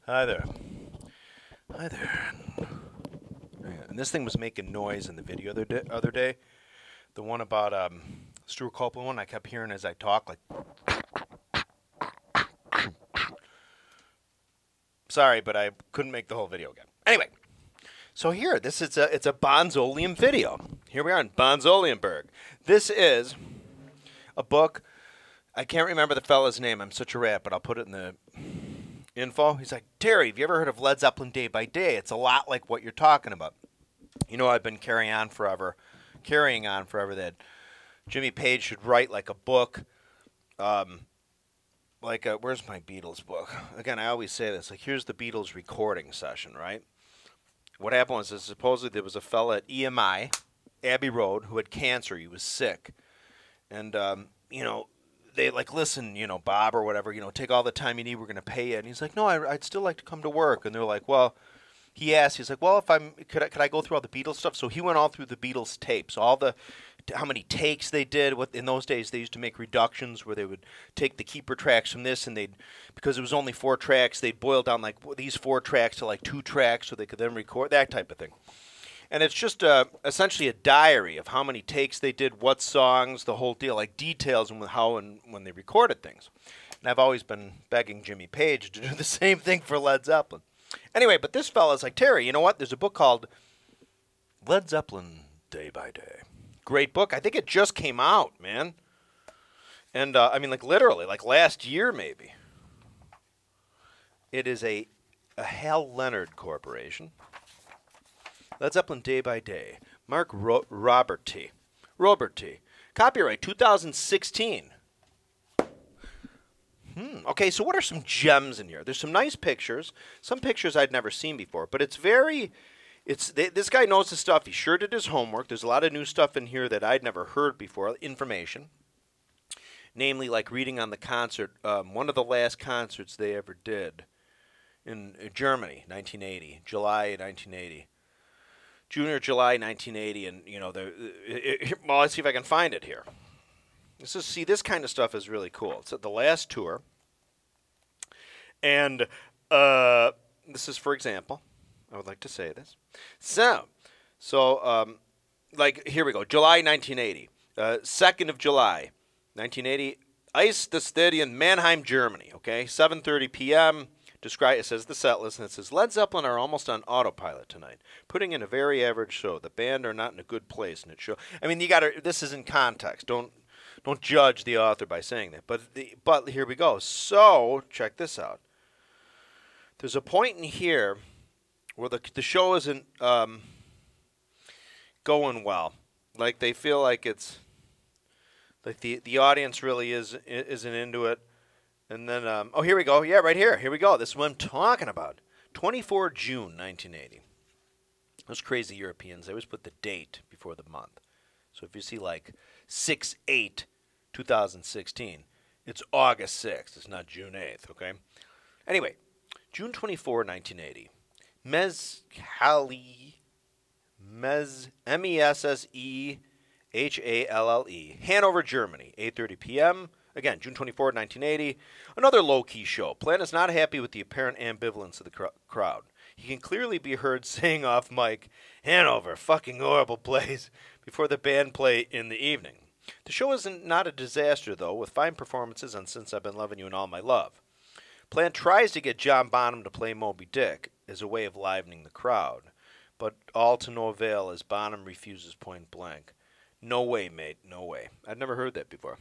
Hi there. Hi there. And this thing was making noise in the video other day. The one about Stuart Copeland one I kept hearing as I talk, like. Sorry, but I couldn't make the whole video again. Anyway, so here, it's a Bonzoleum video. Here we are in Bonzoleumburg. This is a book. I can't remember the fella's name. I'm such a rat, but I'll put it in the info. He's like, Terry, have you ever heard of Led Zeppelin Day by Day? It's a lot like what you're talking about. You know, I've been carrying on forever that Jimmy Page should write like a book, where's my Beatles book? Again, I always say this, like, here's the Beatles recording session, right? What happened was that supposedly there was a fella at EMI, Abbey Road, who had cancer. He was sick. And, they like, listen, Bob or whatever, take all the time you need. We're going to pay you. And he's like, no, I'd still like to come to work. And they're like, well, he's like, well, could I go through all the Beatles stuff? So he went all through the Beatles tapes, how many takes they did. In those days, they used to make reductions where they would take the keeper tracks from this, and because it was only 4 tracks, they'd boil down like these 4 tracks to like 2 tracks so they could then record, that type of thing. And it's just essentially a diary of how many takes they did, what songs, the whole deal, like details and how and when they recorded things. And I've always been begging Jimmy Page to do the same thing for Led Zeppelin. Anyway, but this fella's like, Terry, you know what? There's a book called Led Zeppelin Day by Day. Great book. I think it just came out, man. And, like literally, like last year maybe. It is a Hal Leonard Corporation. Led Zeppelin Day by Day. Mark Roberty. Copyright 2016. Okay, so what are some gems in here? There's some nice pictures. Some pictures I'd never seen before. But this guy knows his stuff. He sure did his homework. There's a lot of new stuff in here that I'd never heard before. Information. Namely, like reading on the concert. One of the last concerts they ever did in Germany, 1980. July 1980. June or July 1980, and well, let's see if I can find it here. This kind of stuff is really cool. It's at the last tour, and this is, for example, I would like to say this. So, here we go. July 1980, 2nd of July, 1980. Ice the Stadion, Mannheim, Germany. Okay, 7:30 p.m. It says the set list, and it says Led Zeppelin are almost on autopilot tonight, putting in a very average show. The band are not in a good place, and it show. I mean, this is in context. Don't judge the author by saying that. But here we go. So check this out. There's a point in here where the show isn't going well. Like they feel like it's like the audience really isn't into it. And then, here we go. Yeah, right here. Here we go. This is what I'm talking about. 24 June 1980. Those crazy Europeans, they always put the date before the month. So if you see like 6/8/2016, it's August 6th. It's not June 8th, okay? Anyway, June 24, 1980. Messehallele, Hanover, Germany, 8:30 p.m., Again, June 24, 1980, another low-key show. Plant is not happy with the apparent ambivalence of the crowd. He can clearly be heard saying off mic, Hanover, fucking horrible place, before the band play in the evening. The show is not a disaster, though, with fine performances on Since I've Been Loving You and All My Love. Plant tries to get John Bonham to play Moby Dick as a way of livening the crowd, but all to no avail as Bonham refuses point blank. No way, mate, no way. I'd never heard that before.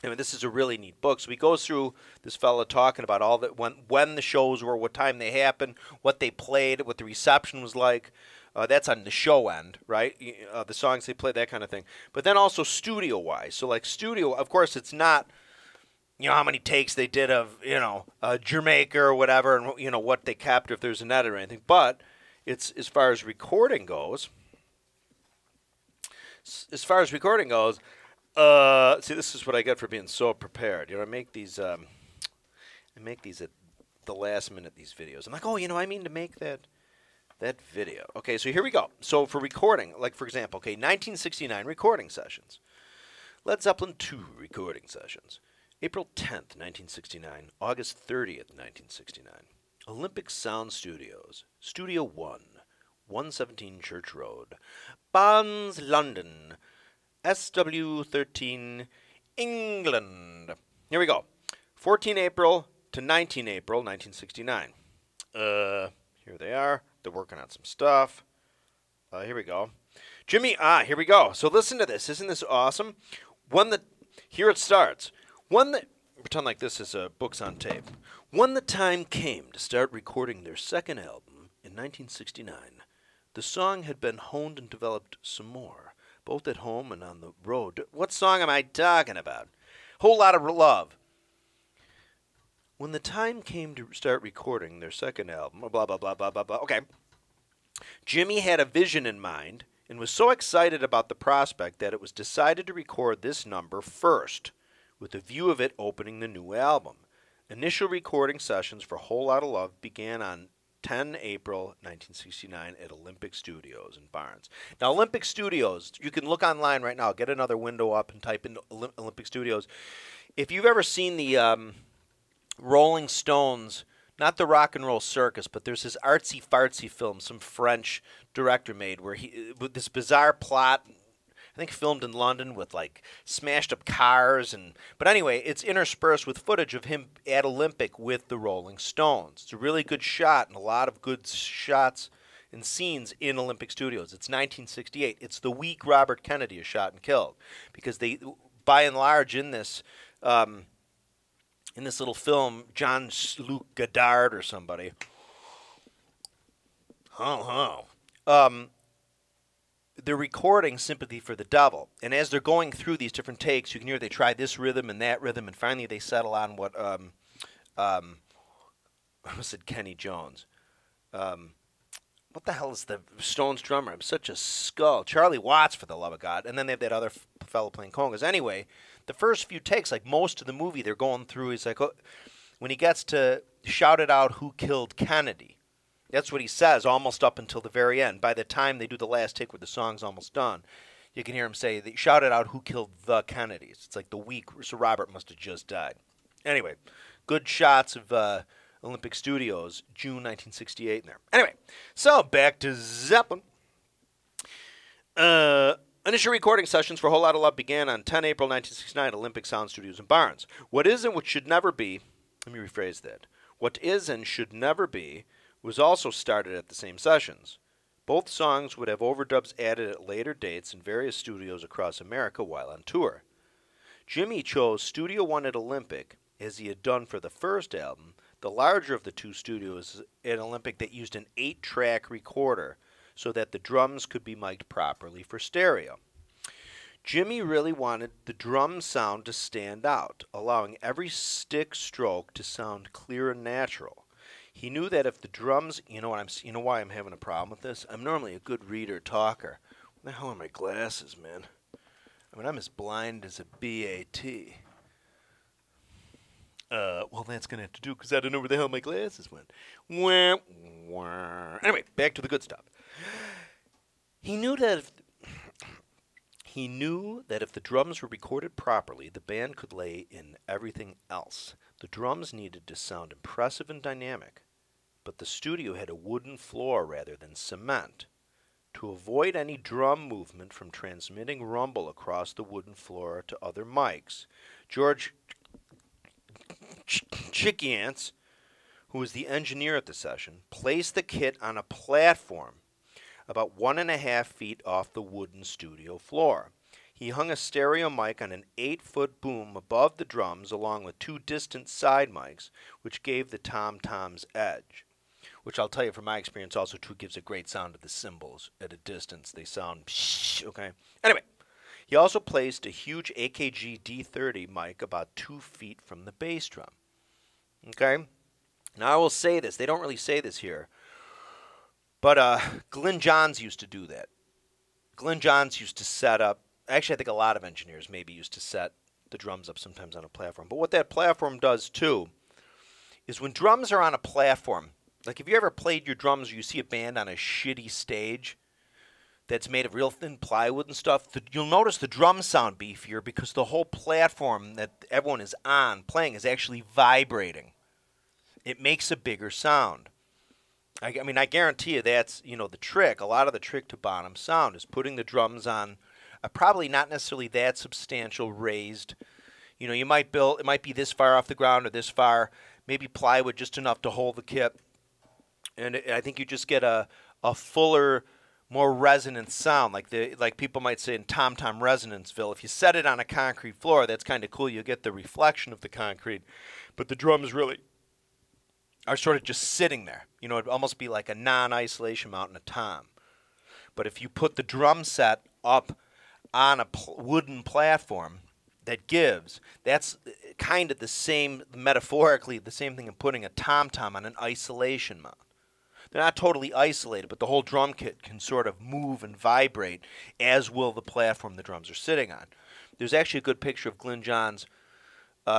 I mean, this is a really neat book. So he goes through this fella talking about all that when the shows were, what time they happened, what they played, what the reception was like. That's on the show end, right? The songs they played, that kind of thing. But then also studio-wise. So like studio, of course, it's not, how many takes they did of, Jamaica or whatever, and, what they kept if there's an edit or anything. But it's as far as recording goes. See, this is what I get for being so prepared. I make these at the last minute, these videos. I'm like, I mean to make that video. Okay, so here we go. So for recording, like for example, 1969 recording sessions. Led Zeppelin 2 recording sessions. April 10th, 1969. August 30th, 1969. Olympic Sound Studios, Studio 1, 117 Church Road, Bonds, London, SW13, England. Here we go. 14 April to 19 April, 1969. Here they are. They're working on some stuff. Here we go. Jimmy, here we go. So listen to this. Isn't this awesome? Here it starts. Pretend like this is books on tape. When the time came to start recording their second album in 1969, the song had been honed and developed some more, both at home and on the road. What song am I talking about? Whole Lot of Love. When the time came to start recording their second album, blah, blah, blah, blah, blah, blah. Okay. Jimmy had a vision in mind and was so excited about the prospect that it was decided to record this number first, with a view of it opening the new album. Initial recording sessions for Whole Lot of Love began on 10 April 1969 at Olympic Studios in Barnes. Now, Olympic Studios, you can look online right now, get another window up and type in Olympic Studios. If you've ever seen the Rolling Stones, not the Rock and Roll Circus, but there's this artsy-fartsy film some French director made with this bizarre plot, I think filmed in London with like smashed up cars but anyway, it's interspersed with footage of him at Olympic with the Rolling Stones. It's a really good shot and a lot of good shots and scenes in Olympic Studios. It's 1968. It's the week Robert Kennedy is shot and killed, because they, by and large, in this little film, Jean-Luc Godard or somebody. They're recording Sympathy for the Devil. And as they're going through these different takes, you can hear they try this rhythm and that rhythm, and finally they settle on what I said Kenny Jones. What the hell is the Stones drummer? I'm such a skull. Charlie Watts, for the love of God. And then they have that other fellow playing congas. Anyway, the first few takes, like most of the movie, they're going through. He's like, when he gets to shout it out, who killed Kennedy? That's what he says almost up until the very end. By the time they do the last take where the song's almost done, you can hear him say, they shouted out, who killed the Kennedys? It's like the week Sir Robert must have just died. Anyway, good shots of Olympic Studios, June 1968 in there. Anyway, so back to Zeppelin. Initial recording sessions for Whole Lot of Love began on 10 April 1969 at Olympic Sound Studios in Barnes. What is and what should never be, let me rephrase that. What is and should never be was also started at the same sessions. Both songs would have overdubs added at later dates in various studios across America while on tour. Jimmy chose Studio 1 at Olympic, as he had done for the first album, the larger of the two studios at Olympic that used an 8-track recorder so that the drums could be mic'd properly for stereo. Jimmy really wanted the drum sound to stand out, allowing every stick stroke to sound clear and natural. He knew that if the drums, you know why I'm having a problem with this? I'm normally a good reader, talker. What the hell are my glasses, man? I mean, I'm as blind as a BAT. Well, that's going to have to do because I don't know where the hell my glasses went. Wah, wah. Anyway, back to the good stuff. He knew that if the drums were recorded properly, the band could lay in everything else. The drums needed to sound impressive and dynamic, but the studio had a wooden floor rather than cement. To avoid any drum movement from transmitting rumble across the wooden floor to other mics, George Chickiance, who was the engineer at the session, placed the kit on a platform about 1.5 feet off the wooden studio floor. He hung a stereo mic on an 8-foot boom above the drums along with 2 distant side mics, which gave the tom-toms edge. Which I'll tell you from my experience also too gives a great sound to the cymbals at a distance. They sound psh, okay? Anyway, he also placed a huge AKG D30 mic about 2 feet from the bass drum. Okay? Now I will say this. They don't really say this here. But Glyn Johns used to do that. Glyn Johns used to set up, actually I think a lot of engineers maybe used to set the drums up sometimes on a platform. But what that platform does too is when drums are on a platform, like if you ever played your drums or you see a band on a shitty stage that's made of real thin plywood and stuff, you'll notice the drums sound beefier because the whole platform that everyone is on playing is actually vibrating. it makes a bigger sound. I mean, I guarantee you that's, the trick. A lot of the trick to Bonham's sound is putting the drums on probably not necessarily that substantial raised. You might build, it might be this far off the ground or this far, maybe plywood just enough to hold the kit. And I think you just get a fuller, more resonant sound, like people might say in tom-tom Resonanceville. If you set it on a concrete floor, that's kind of cool. You get the reflection of the concrete, but the drums really are sort of just sitting there. It'd almost be like a non-isolation mount in a tom. But if you put the drum set up on a wooden platform that gives, that's kind of the same, metaphorically, the same thing as putting a tom-tom on an isolation mount. They're not totally isolated, but the whole drum kit can sort of move and vibrate, as will the platform the drums are sitting on. There's actually a good picture of Glyn Johns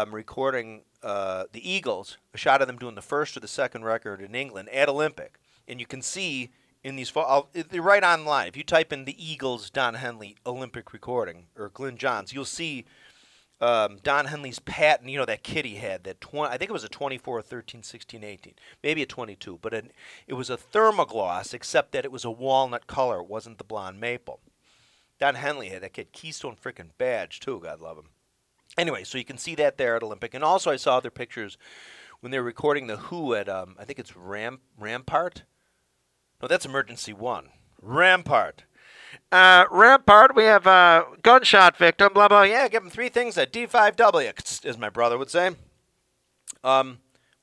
recording the Eagles, a shot of them doing the first or the second record in England at Olympic. And you can see in these, they're right online. If you type in the Eagles Don Henley Olympic recording, or Glyn Johns, you'll see Don Henley's patent, that kit he had, I think it was a 24, 13, 16, 18, maybe a 22, but it was a thermogloss, except that it was a walnut color. It wasn't the blonde maple. Don Henley had that kit, Keystone frickin' badge, too, God love him. Anyway, so you can see that there at Olympic. And also I saw other pictures when they were recording The Who at, I think it's Rampart? No, that's Emergency One. Rampart. Rampart, we have a gunshot victim, blah, blah. Yeah, give him 3 things, a D5W, as my brother would say.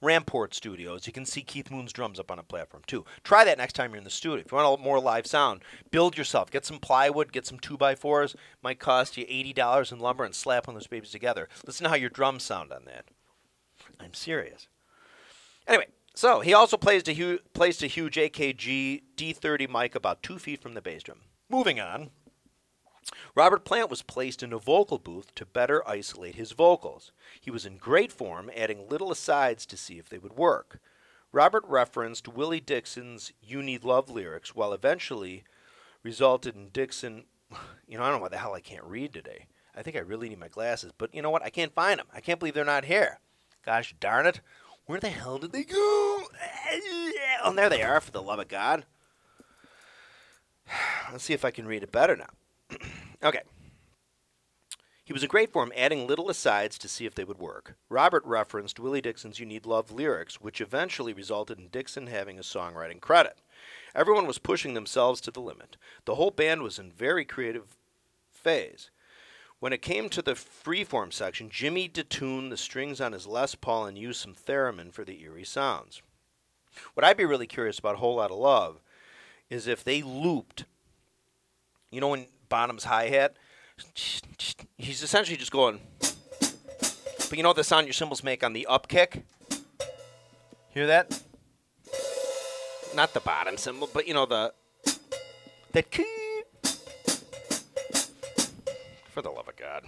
Rampart Studios. You can see Keith Moon's drums up on a platform, too. Try that next time you're in the studio. If you want a more live sound, build yourself. Get some plywood, get some 2x4s. Might cost you $80 in lumber, and slap one of those babies together. Listen to how your drums sound on that. I'm serious. Anyway, so he also placed a huge AKG D30 mic about 2 feet from the bass drum. Moving on, Robert Plant was placed in a vocal booth to better isolate his vocals. He was in great form, adding little asides to see if they would work. Robert referenced Willie Dixon's You Need Love lyrics, while eventually resulted in Dixon, I don't know why the hell I can't read today. I think I really need my glasses, but you know what? I can't find them. I can't believe they're not here. Gosh darn it. Where the hell did they go? Oh, there they are, for the love of God. Let's see if I can read it better now. Okay. He was in great form, adding little asides to see if they would work. Robert referenced Willie Dixon's You Need Love lyrics, which eventually resulted in Dixon having a songwriting credit. Everyone was pushing themselves to the limit. The whole band was in very creative phase. When it came to the freeform section, Jimmy detuned the strings on his Les Paul and used some theremin for the eerie sounds. What I'd be really curious about Whole Lotta Love is if they looped, when Bonham's hi-hat, he's essentially just going, but you know the sound your cymbals make on the up kick? Hear that? Not the bottom cymbal, but that key. For the love of God.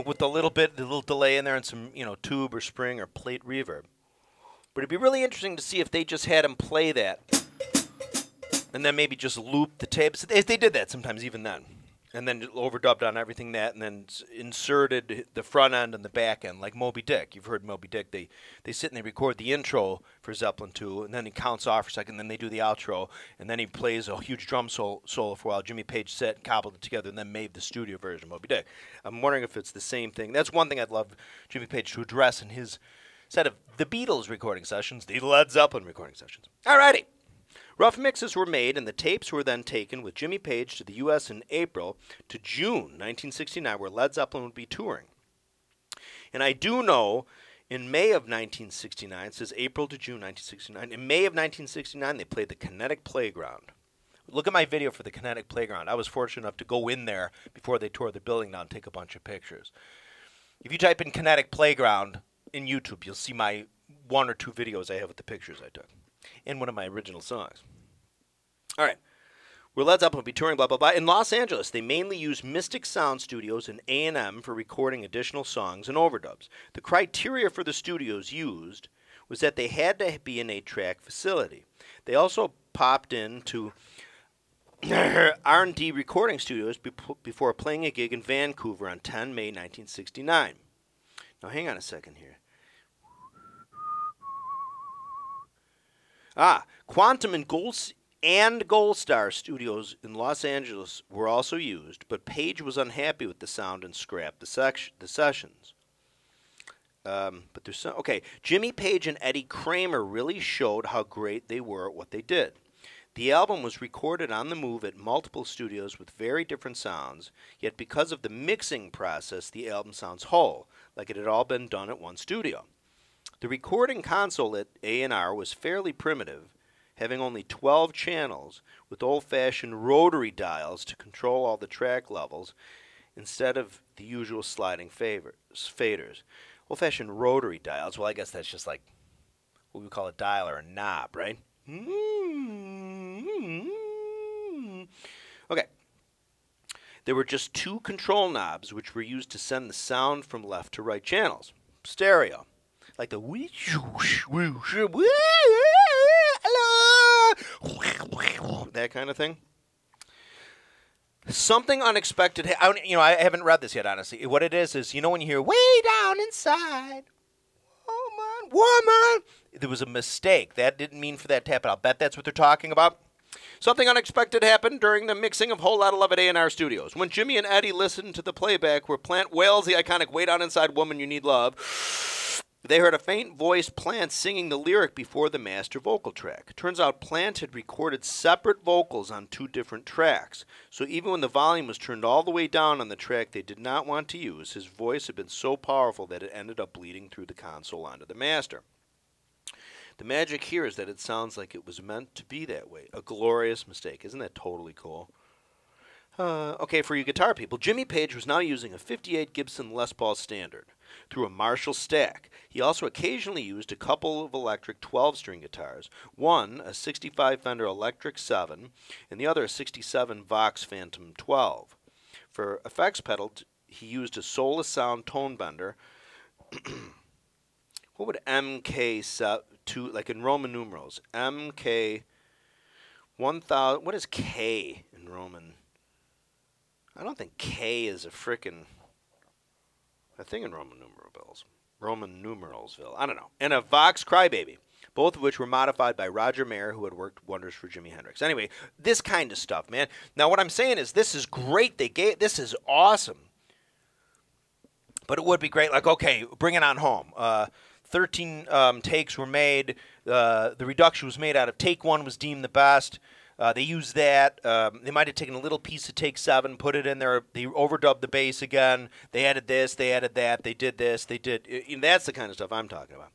With the little delay in there and some, tube or spring or plate reverb. But it'd be really interesting to see if they just had him play that and then maybe just loop the tapes. They did that sometimes even then. And then overdubbed on everything that and then inserted the front end and the back end, like Moby Dick. You've heard Moby Dick. They sit and they record the intro for Zeppelin 2, and then he counts off for a second, and then they do the outro, and then he plays a huge drum solo for a while. Jimmy Page sat and cobbled it together and then made the studio version of Moby Dick. I'm wondering if it's the same thing. That's one thing I'd love Jimmy Page to address in his set of the Beatles recording sessions, the Led Zeppelin recording sessions. Alrighty. Rough mixes were made, and the tapes were then taken with Jimmy Page to the U.S. in April to June 1969, where Led Zeppelin would be touring. And I do know in May of 1969, it says April to June 1969, in May of 1969, they played the Kinetic Playground. Look at my video for the Kinetic Playground. I was fortunate enough to go in there before they tore the building down and take a bunch of pictures. If you type in Kinetic Playground in YouTube, you'll see my 1 or 2 videos I have with the pictures I took. And one of my original songs. All right. Where Led Zeppelin will be touring, blah, blah, blah. In Los Angeles, they mainly used Mystic Sound Studios and A&M for recording additional songs and overdubs. The criteria for the studios used was that they had to be an 8-track facility. They also popped into R&D recording studios before playing a gig in Vancouver on 10 May 1969. Now, hang on a second here. Quantum and Gold Star Studios in Los Angeles were also used, but Page was unhappy with the sound and scrapped the sessions. But there's okay. Jimmy Page and Eddie Kramer really showed how great they were at what they did. The album was recorded on the move at multiple studios with very different sounds, yet because of the mixing process, the album sounds whole, like it had all been done at one studio. The recording console at A&R was fairly primitive, having only 12 channels with old-fashioned rotary dials to control all the track levels instead of the usual sliding faders. Old-fashioned rotary dials, well, I guess that's just like what we call a dial or a knob, right? Okay. There were just 2 control knobs which were used to send the sound from left to right channels. Stereo. Like the that kind of thing. Something unexpected. I haven't read this yet, honestly. What it is when you hear way down inside, woman, there was a mistake. That didn't mean for that to happen. I'll bet that's what they're talking about. Something unexpected happened during the mixing of Whole Lotta Love at A&R Studios. When Jimmy and Eddie listened to the playback where Plant wails the iconic Way Down Inside, Woman, You Need Love, they heard a faint-voiced Plant singing the lyric before the master vocal track. Turns out Plant had recorded separate vocals on 2 different tracks. So even when the volume was turned all the way down on the track they did not want to use, his voice had been so powerful that it ended up bleeding through the console onto the master. The magic here is that it sounds like it was meant to be that way. A glorious mistake. Isn't that totally cool? Okay, for you guitar people, Jimmy Page was now using a 58 Gibson Les Paul Standard through a Marshall stack. He also occasionally used a couple of electric 12-string guitars, one a 65 Fender Electric 7 and the other a 67 Vox Phantom 12. For effects pedal, he used a Solus Sound tone bender. What would MK2, like in Roman numerals? MK 1000, what is K in Roman? I don't think K is a thing in Roman numeralsville. I don't know. And a Vox Crybaby, both of which were modified by Roger Mayer, who had worked wonders for Jimi Hendrix. Anyway, this kind of stuff, man. Now, what I'm saying is this is great. This is awesome. But it would be great, like, okay, bring it on home. 13 takes were made. The reduction was made out of take 1 was deemed the best. They used that. They might have taken a little piece of take 7, put it in there. They overdubbed the bass again. They added this. They added that. They did this. They did. That's the kind of stuff I'm talking about.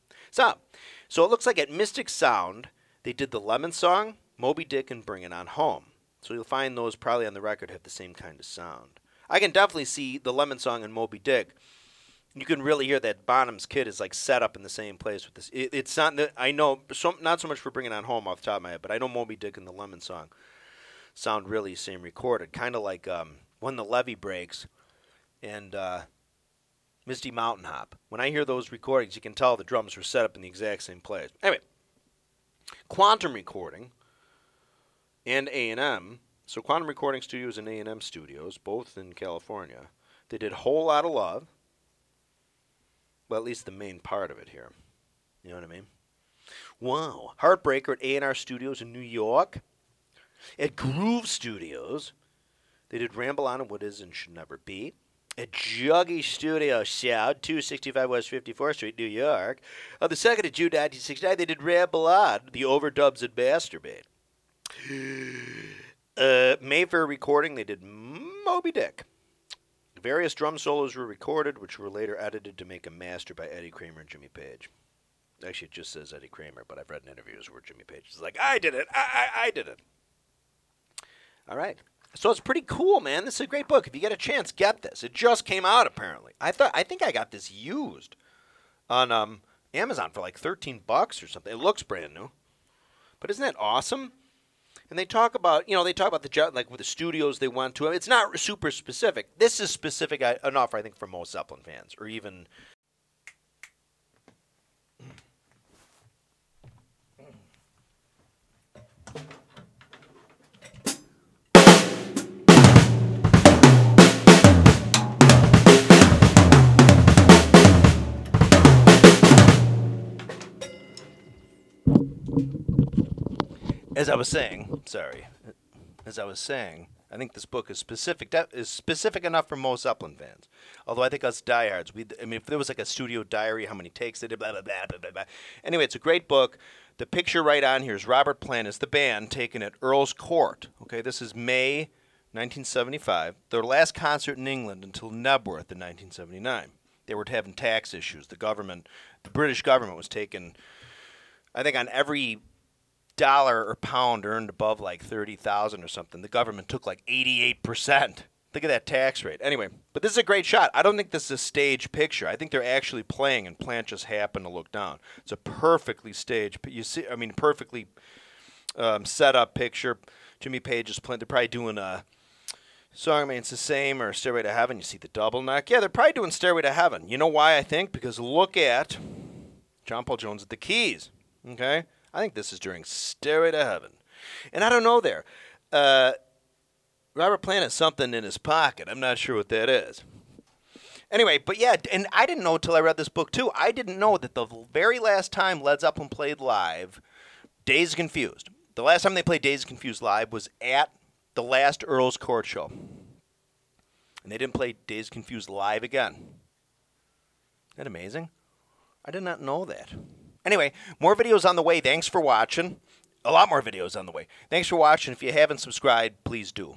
So it looks like at Mystic Sound, they did the Lemon Song, Moby Dick, and Bring It On Home. So you'll find those probably on the record have the same kind of sound. I can definitely see the Lemon Song and Moby Dick. You can really hear that Bonham's Kid is like set up in the same place with this. It's not. I know not so much for Bringing On Home off the top of my head, but I know Moby Dick and the Lemon Song sound really same recorded, kind of like When the Levee Breaks and Misty Mountain Hop. When I hear those recordings, you can tell the drums were set up in the exact same place. Anyway, Quantum Recording and A&M. So Quantum Recording Studios and A&M Studios, both in California. They did Whole Lotta Love. Well, at least the main part of it here. You know what I mean? Wow. Heartbreaker at A&R Studios in New York. At Groove Studios, they did Ramble On and What Is and Should Never Be. At Juggy Studio Sound, 265 West 54th Street, New York. On the 2nd of June, 1969, they did Ramble On, the overdubs and Masturbate. Mayfair Recording, they did Moby Dick. Various drum solos were recorded, which were later edited to make a master by Eddie Kramer and Jimmy Page. Actually, it just says Eddie Kramer, but I've read in interviews where Jimmy Page is like, I did it. I did it. All right. So it's pretty cool, man. This is a great book. If you get a chance, get this. It just came out, apparently. I think I got this used on Amazon for like $13 or something. It looks brand new. But isn't that awesome? And they talk about, like with the studios they went to. It's not super specific. This is specific enough, I think, for most Zeppelin fans, or even. as I was saying, I think this book is specific enough for most Zeppelin fans. Although I think us diehards, I mean, if there was like a studio diary, how many takes they did, blah, blah, blah, blah, blah, blah. Anyway, it's a great book. The picture right on here is Robert Plant as the band taken at Earl's Court. Okay, this is May 1975. Their last concert in England until Nebworth in 1979. They were having tax issues. The British government was taking, I think, on every dollar or pound earned above like 30,000 or something, the government took like 88%. Think of that tax rate. Anyway, but this is a great shot. I don't think this is a stage picture. I think they're actually playing, and Plant just happened to look down. It's a perfectly staged, perfectly set up picture. Jimmy Page is playing. They're probably doing a song, I mean, it's the same, or Stairway to Heaven. You see the double neck. Yeah, they're probably doing Stairway to Heaven. You know why, I think? Because look at John Paul Jones at the keys. Okay? I think this is during Stairway to Heaven. And I don't know there. Robert Plant has something in his pocket. I'm not sure what that is. Anyway, but yeah, and I didn't know until I read this book too. I didn't know that the very last time Led Zeppelin played live, Dazed and Confused. The last time they played Dazed and Confused live was at the last Earl's Court show. And they didn't play Dazed and Confused live again. Isn't that amazing? I did not know that. Anyway, more videos on the way. Thanks for watching. A lot more videos on the way. Thanks for watching. If you haven't subscribed, please do.